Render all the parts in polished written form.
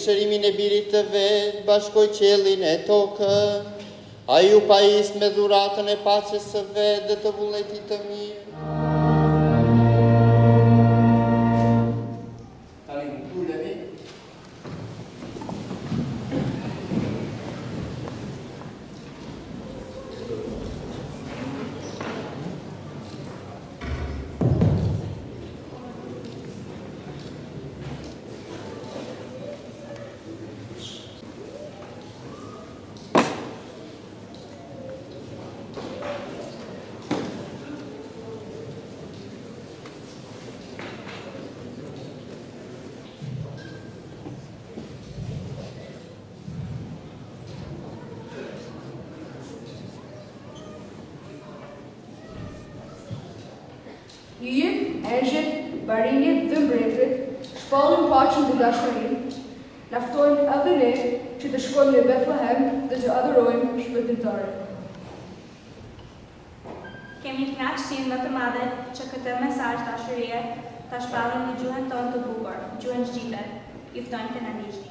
shërimin e birit të vetë, bashkoj qelin e tokën, a ju pajis me dhuratën e paches së vetë dhe të vullnetit të mirë. Hyjët, engjët, barinjet dhe mbretërit shpallin paqen dhe dashurin, naftojnë edhe ne që të shkojmë në Bethlehem dhe të adhurojmë shpëtimtarin. Kemi kënaqësinë më të madhe që këtë mesazh dashurie ta shpallim në gjuhën tonë të bukur, gjuhën shqipe. Ju ftojmë të na ndiqni.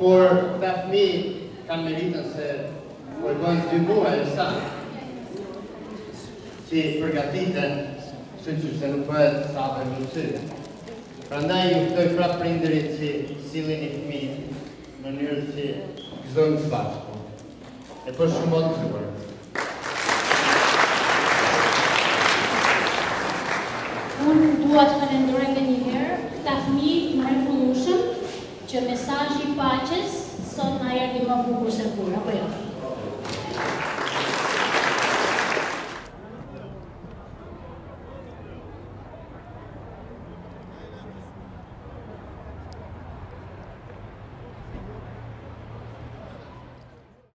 Por ta fëmijë kanë meritën se përgojnë 2 muaj e sa si përgatiten, kështu që se nuk bëhet sa për mësyrë. Prandaj ju ftoj prapë prindërit që sillini fëmijët në mënyrë që gëzojmë së bashku. E për shumë të zgjuar. unë dua të falenderoj edhe një herë këta fëmijë mrekullueshëm që mesazhi i paqes sot na erdhi më bukur se kur, apo jo?